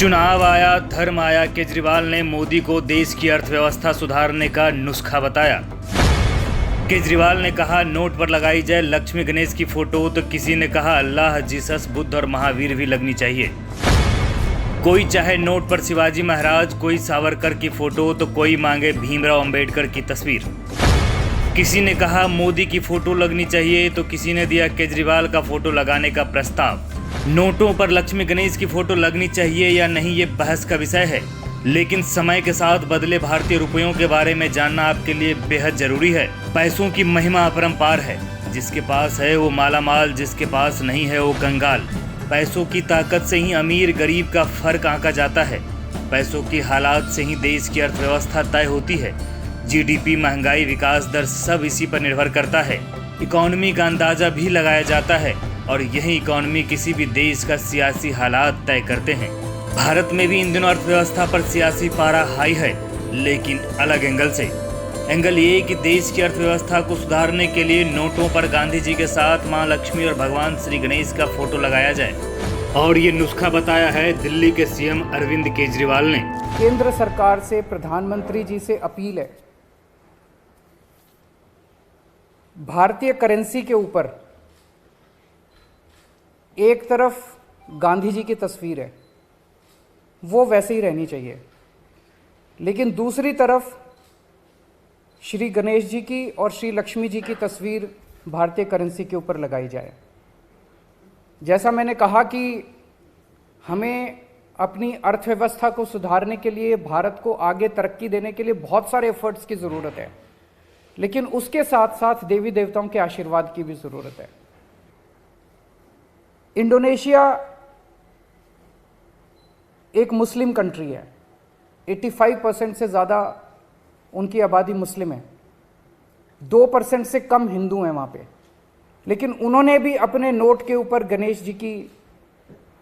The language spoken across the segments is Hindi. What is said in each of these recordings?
चुनाव आया, धर्म आया। केजरीवाल ने मोदी को देश की अर्थव्यवस्था सुधारने का नुस्खा बताया। केजरीवाल ने कहा नोट पर लगाई जाए लक्ष्मी गणेश की फोटो, तो किसी ने कहा अल्लाह, जीसस, बुद्ध और महावीर भी लगनी चाहिए। कोई चाहे नोट पर शिवाजी महाराज, कोई सावरकर की फोटो, तो कोई मांगे भीमराव अंबेडकर की तस्वीर। किसी ने कहा मोदी की फोटो लगनी चाहिए, तो किसी ने दिया केजरीवाल का फोटो लगाने का प्रस्ताव। नोटों पर लक्ष्मी गणेश की फोटो लगनी चाहिए या नहीं, ये बहस का विषय है, लेकिन समय के साथ बदले भारतीय रुपयों के बारे में जानना आपके लिए बेहद जरूरी है। पैसों की महिमा अपरंपार है। जिसके पास है वो मालामाल, जिसके पास नहीं है वो कंगाल। पैसों की ताकत से ही अमीर गरीब का फर्क आंका जाता है। पैसों की हालात से ही देश की अर्थव्यवस्था तय होती है। जीडीपी, महंगाई, विकास दर सब इसी पर निर्भर करता है। इकोनॉमी का अंदाजा भी लगाया जाता है और यही इकोनॉमी किसी भी देश का सियासी हालात तय करते हैं। भारत में भी इन दिनों अर्थव्यवस्था पर सियासी पारा हाई है, लेकिन अलग एंगल से। एंगल ये कि देश की अर्थव्यवस्था को सुधारने के लिए नोटों पर गांधी जी के साथ मां लक्ष्मी और भगवान श्री गणेश का फोटो लगाया जाए। और ये नुस्खा बताया है दिल्ली के सीएम अरविंद केजरीवाल ने। केंद्र सरकार से, प्रधानमंत्री जी से अपील है, भारतीय करेंसी के ऊपर एक तरफ गांधी जी की तस्वीर है, वो वैसे ही रहनी चाहिए, लेकिन दूसरी तरफ श्री गणेश जी की और श्री लक्ष्मी जी की तस्वीर भारतीय करेंसी के ऊपर लगाई जाए। जैसा मैंने कहा कि हमें अपनी अर्थव्यवस्था को सुधारने के लिए, भारत को आगे तरक्की देने के लिए बहुत सारे एफर्ट्स की ज़रूरत है, लेकिन उसके साथ साथ देवी देवताओं के आशीर्वाद की भी ज़रूरत है। इंडोनेशिया एक मुस्लिम कंट्री है। 85% से ज़्यादा उनकी आबादी मुस्लिम है। 2% से कम हिंदू हैं वहाँ पे, लेकिन उन्होंने भी अपने नोट के ऊपर गणेश जी की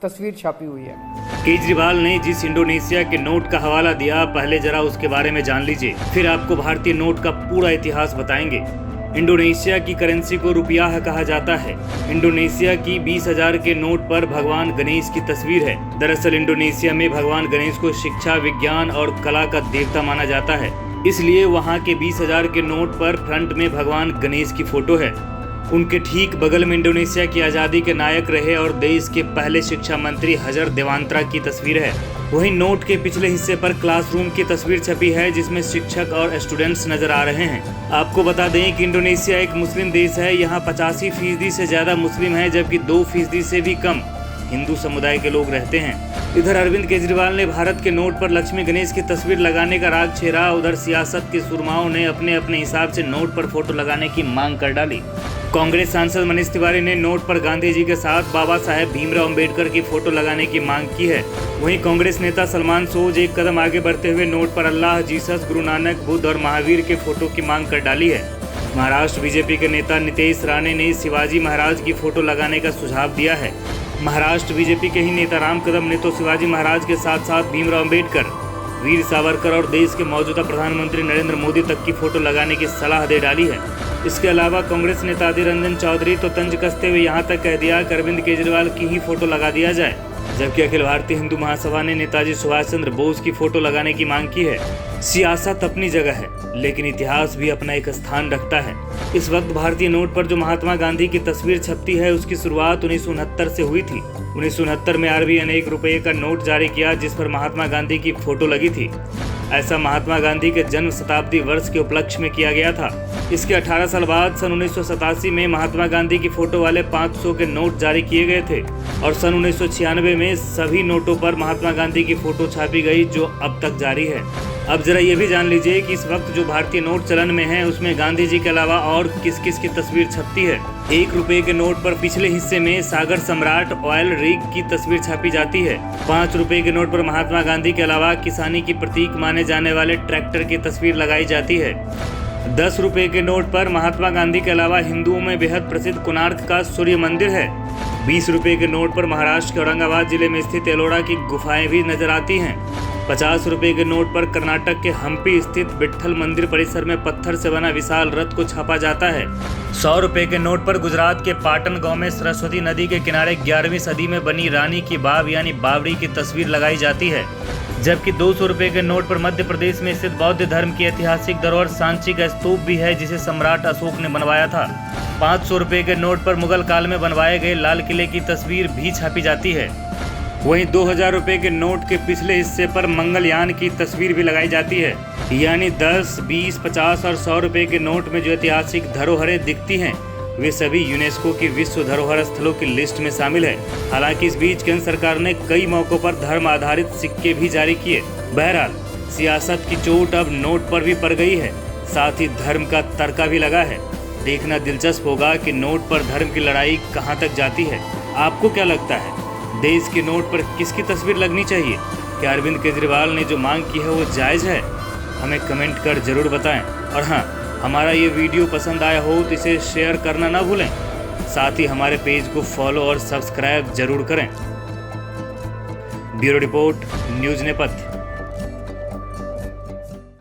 तस्वीर छापी हुई है। केजरीवाल ने जिस इंडोनेशिया के नोट का हवाला दिया, पहले जरा उसके बारे में जान लीजिए, फिर आपको भारतीय नोट का पूरा इतिहास बताएंगे। इंडोनेशिया की करेंसी को रुपया कहा जाता है। इंडोनेशिया की 20,000 के नोट पर भगवान गणेश की तस्वीर है। दरअसल इंडोनेशिया में भगवान गणेश को शिक्षा, विज्ञान और कला का देवता माना जाता है, इसलिए वहाँ के 20,000 के नोट पर फ्रंट में भगवान गणेश की फोटो है। उनके ठीक बगल में इंडोनेशिया की आज़ादी के नायक रहे और देश के पहले शिक्षा मंत्री हजर देवांत्रा की तस्वीर है। वहीं नोट के पिछले हिस्से पर क्लासरूम की तस्वीर छपी है, जिसमें शिक्षक और स्टूडेंट्स नजर आ रहे हैं। आपको बता दें कि इंडोनेशिया एक मुस्लिम देश है। यहाँ 85% से ज़्यादा मुस्लिम है, जबकि 2% से भी कम हिंदू समुदाय के लोग रहते हैं। इधर अरविंद केजरीवाल ने भारत के नोट पर लक्ष्मी गणेश की तस्वीर लगाने का राग छेड़ा। उधर सियासत के सुरमाओं ने अपने अपने हिसाब से नोट पर फोटो लगाने की मांग कर डाली। कांग्रेस सांसद मनीष तिवारी ने नोट पर गांधी जी के साथ बाबा साहेब भीमराव अंबेडकर की फोटो लगाने की मांग की है। वहीं कांग्रेस नेता सलमान सोज एक कदम आगे बढ़ते हुए नोट पर अल्लाह, जीसस, गुरु नानक, बुद्ध और महावीर के फोटो की मांग कर डाली है। महाराष्ट्र बीजेपी के नेता नितेश राणे ने शिवाजी महाराज की फोटो लगाने का सुझाव दिया है। महाराष्ट्र बीजेपी के ही नेता राम कदम ने तो शिवाजी महाराज के साथ साथ भीमराव अंबेडकर, वीर सावरकर और देश के मौजूदा प्रधानमंत्री नरेंद्र मोदी तक की फोटो लगाने की सलाह दे डाली है। इसके अलावा कांग्रेस नेता अधीर रंजन चौधरी तो तंज कसते हुए यहाँ तक कह दिया कि अरविंद केजरीवाल की ही फोटो लगा दिया जाए, जबकि अखिल भारतीय हिंदू महासभा ने नेताजी सुभाष चंद्र बोस की फोटो लगाने की मांग की है। सियासत अपनी जगह है, लेकिन इतिहास भी अपना एक स्थान रखता है। इस वक्त भारतीय नोट पर जो महात्मा गांधी की तस्वीर छपती है, उसकी शुरुआत 1969 से हुई थी। 1969 में आरबीआई ने 1 रुपये का नोट जारी किया, जिस पर महात्मा गांधी की फोटो लगी थी। ऐसा महात्मा गांधी के जन्म शताब्दी वर्ष के उपलक्ष्य में किया गया था। इसके 18 साल बाद सन 1987 में महात्मा गांधी की फोटो वाले 500 के नोट जारी किए गए थे और सन 1996 में सभी नोटों पर महात्मा गांधी की फोटो छापी गई, जो अब तक जारी है। अब जरा ये भी जान लीजिए कि इस वक्त जो भारतीय नोट चलन में है, उसमें गांधी जी के अलावा और किस किस की तस्वीर छपती है। 1 रुपये के नोट पर पिछले हिस्से में सागर सम्राट ऑयल रिग की तस्वीर छापी जाती है। 5 रुपये के नोट पर महात्मा गांधी के अलावा किसानी की प्रतीक माने जाने वाले ट्रैक्टर की तस्वीर लगाई जाती है। 10 रुपए के नोट पर महात्मा गांधी के अलावा हिंदुओं में बेहद प्रसिद्ध कोणार्क का सूर्य मंदिर है। 20 रुपए के नोट पर महाराष्ट्र के औरंगाबाद जिले में स्थित एलोरा की गुफाएं भी नजर आती हैं। 50 रुपए के नोट पर कर्नाटक के हम्पी स्थित विट्ठल मंदिर परिसर में पत्थर से बना विशाल रथ को छापा जाता है। 100 रुपए के नोट पर गुजरात के पाटन गांव में सरस्वती नदी के किनारे 11वीं सदी में बनी रानी की बाव यानी बावड़ी की तस्वीर लगाई जाती है। जबकि 200 रुपए के नोट पर मध्य प्रदेश में स्थित बौद्ध धर्म की ऐतिहासिक धरोहर सांची का स्तूप भी है, जिसे सम्राट अशोक ने बनवाया था। 500 रुपए के नोट पर मुगल काल में बनवाए गए लाल किले की तस्वीर भी छापी जाती है। वहीं 2000 रुपए के नोट के पिछले हिस्से पर मंगलयान की तस्वीर भी लगाई जाती है। यानी 10, 20, 50 और 100 रुपए के नोट में जो ऐतिहासिक धरोहरें दिखती हैं वे सभी यूनेस्को की विश्व धरोहर स्थलों की लिस्ट में शामिल है। हालांकि इस बीच केंद्र सरकार ने कई मौकों पर धर्म आधारित सिक्के भी जारी किए। बहरहाल सियासत की चोट अब नोट पर भी पड़ गई है, साथ ही धर्म का तड़का भी लगा है। देखना दिलचस्प होगा कि नोट पर धर्म की लड़ाई कहां तक जाती है। आपको क्या लगता है, देश के नोट पर किसकी तस्वीर लगनी चाहिए? क्या अरविंद केजरीवाल ने जो मांग की है वो जायज़ है? हमें कमेंट कर जरूर बताएं। और हाँ, हमारा ये वीडियो पसंद आया हो तो इसे शेयर करना ना भूलें। साथ ही हमारे पेज को फॉलो और सब्सक्राइब जरूर करें। ब्यूरो रिपोर्ट, न्यूज़ नेपथ्य।